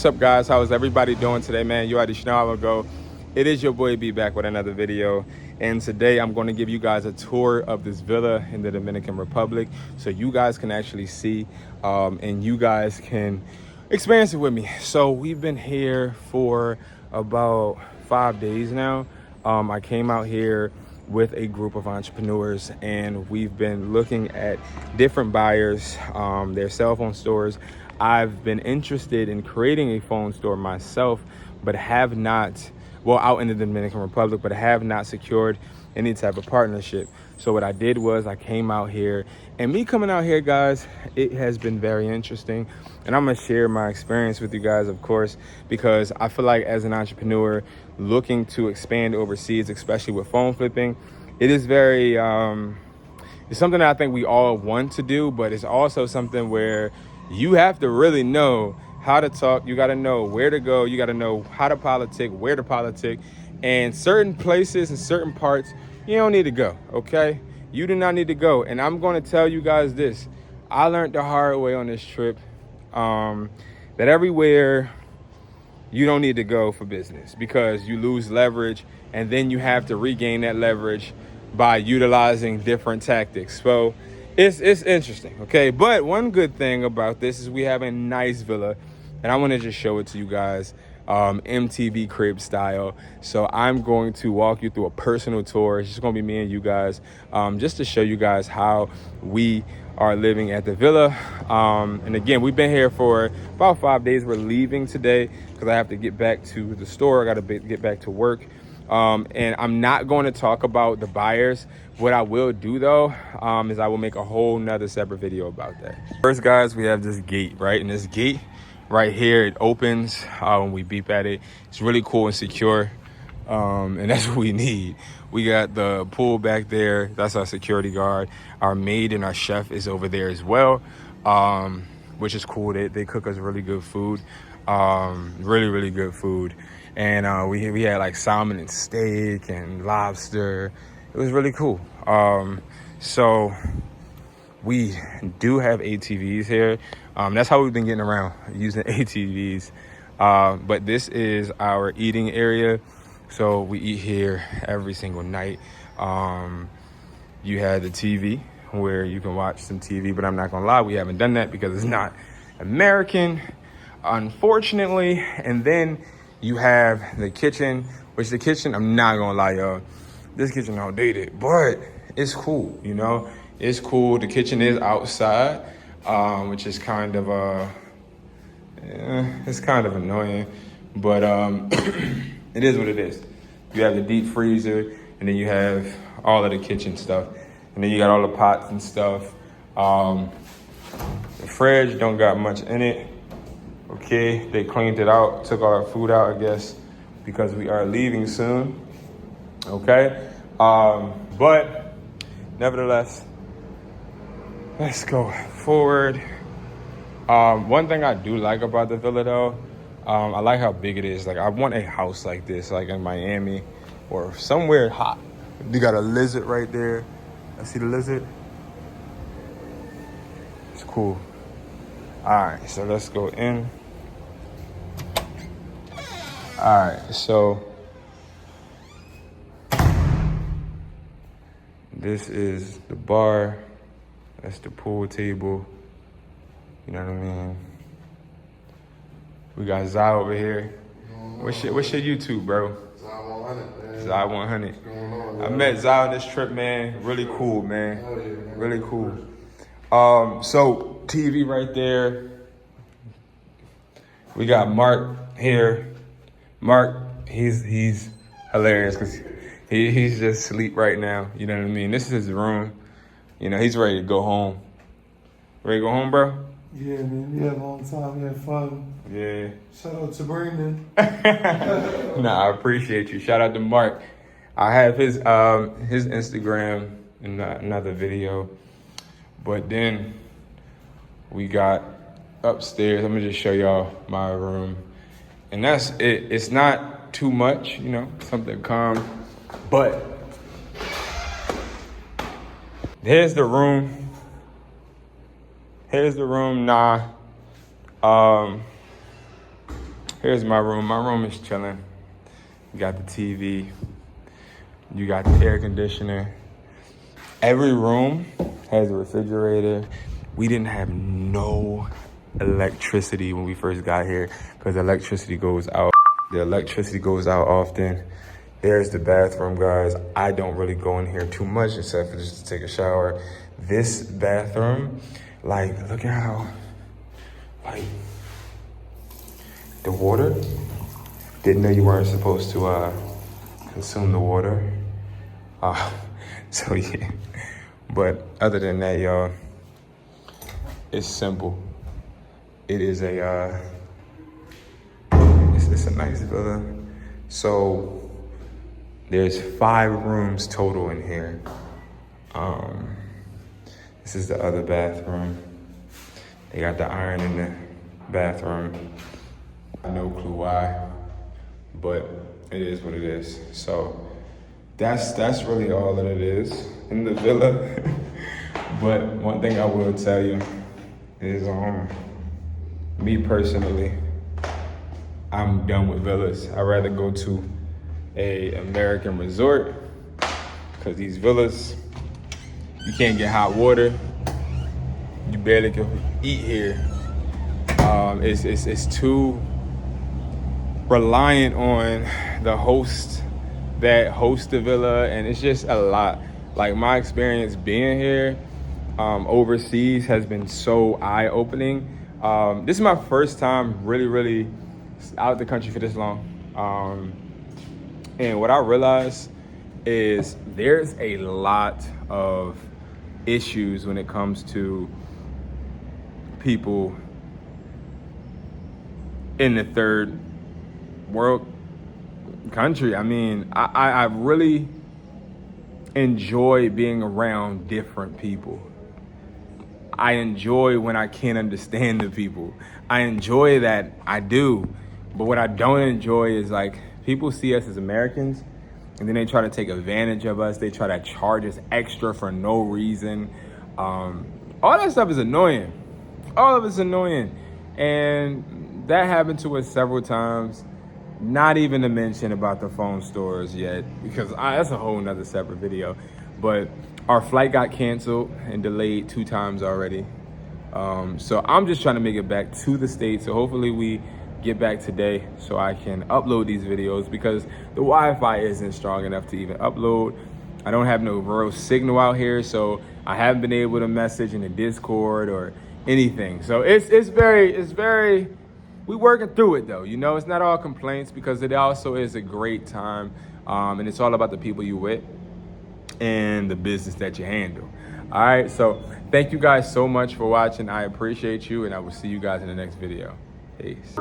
What's up, guys? How is everybody doing today, man? You already know how I go. It is your boy B back with another video, and today I'm going to give you guys a tour of this villa in the Dominican Republic so you guys can actually see and you guys can experience it with me. So we've been here for about 5 days now. I came out here with a group of entrepreneurs, and we've been looking at different buyers, their cell phone stores. I've been interested in creating a phone store myself, but have not, well, out in the Dominican Republic, but have not secured any type of partnership. So what I did was I came out here, and me coming out here, guys, it has been very interesting. And I'm gonna share my experience with you guys, of course, because I feel like as an entrepreneur looking to expand overseas, especially with phone flipping, it is very, it's something that I think we all want to do, but it's also something where you have to really know how to talk. You got to know where to go. You got to know how to politic, where to politic. And certain places and certain parts, you don't need to go, okay? You do not need to go. And I'm going to tell you guys this. I learned the hard way on this trip that everywhere you don't need to go for business, because you lose leverage, and then you have to regain that leverage by utilizing different tactics. So it's interesting, okay? But one good thing about this is we have a nice villa, and I want to just show it to you guys, MTV crib style. So I'm going to walk you through a personal tour. It's just going to be me and you guys, just to show you guys how we are living at the villa. And again, we've been here for about 5 days. We're leaving today because I have to get back to the store. I got to get back to work. And I'm not going to talk about the buyers. What I will do though, is I will make a whole nother separate video about that. First, guys, we have this gate, right? And this gate right here, it opens when we beep at it. It's really cool and secure. And that's what we need. We got the pool back there. That's our security guard. Our maid and our chef is over there as well, which is cool. They cook us really good food, really good food. And we had like salmon and steak and lobster. It was really cool. So we do have ATVs here. That's how we've been getting around, using ATVs. But this is our eating area. So we eat here every single night. You had the TV where you can watch some TV, but I'm not gonna lie, we haven't done that because it's not American, unfortunately. And then you have the kitchen, which the kitchen, I'm not gonna lie, y'all, this kitchen outdated, but it's cool, you know? It's cool. The kitchen is outside, which is kind of, it's kind of annoying, but it is what it is. You have the deep freezer, and then you have all of the kitchen stuff. And then you got all the pots and stuff. The fridge don't got much in it. Okay, they cleaned it out, took all our food out, I guess, because we are leaving soon. Okay, but nevertheless, let's go forward. One thing I do like about the villa though, I like how big it is. Like, I want a house like this, like in Miami or somewhere hot. You got a lizard right there. I see the lizard. It's cool. All right, so let's go in. All right, so this is the bar. That's the pool table. You know what I mean? We got Zai over here. What's your YouTube, bro? Zai 100, man. Zai 100. What's going on, man? I met Zai on this trip, man. Really cool, man. Oh, yeah, man. Really cool. So TV right there. We got Mark here. Mark, he's hilarious because he's just asleep right now. You know what I mean? This is his room. You know, he's ready to go home. Ready to go home, bro? Yeah, man. We had a long time. We had fun. Yeah. Shout out to Brandon. Nah, I appreciate you. Shout out to Mark. I have his Instagram in another video. But then we got upstairs. I'm gonna just show y'all my room. And that's it. It's not too much, you know, something calm. But here's the room. Here's the room. Nah. Here's my room. My room is chilling. You got the TV. You got the air conditioner. Every room has a refrigerator. We didn't have no electricity when we first got here because electricity goes out. The electricity goes out often. There's the bathroom, guys. I don't really go in here too much except for just to take a shower. This bathroom, like, look at how, like, the water. Didn't know you weren't supposed to consume the water. So yeah. But other than that, y'all, it's simple. It is it's a nice villa. So there's 5 rooms total in here. This is the other bathroom. They got the iron in the bathroom. No clue why, but it is what it is. So that's really all that it is in the villa. But one thing I will tell you is, me personally, I'm done with villas. I'd rather go to a American resort because these villas, you can't get hot water. You barely can eat here. It's too reliant on the host that hosts the villa, and it's just a lot. Like, my experience being here overseas has been so eye-opening. This is my first time really out of the country for this long. And what I realized is there's a lot of issues when it comes to people in the third world country. I mean, I really enjoy being around different people. I enjoy when I can't understand the people. I enjoy that, I do. But what I don't enjoy is, like, people see us as Americans and then they try to take advantage of us. They try to charge us extra for no reason. All that stuff is annoying. All of it's annoying. And that happened to us several times. Not even to mention about the phone stores yet, because that's a whole nother separate video. But our flight got canceled and delayed 2 times already. So I'm just trying to make it back to the States. So hopefully we get back today so I can upload these videos, because the Wi-Fi isn't strong enough to even upload. I don't have no real signal out here, so I haven't been able to message in the Discord or anything. So it's very, we working through it though. You know, it's not all complaints, because it also is a great time. And it's all about the people you with and the business that you handle. All right, so thank you guys so much for watching. I appreciate you, and I will see you guys in the next video. Peace.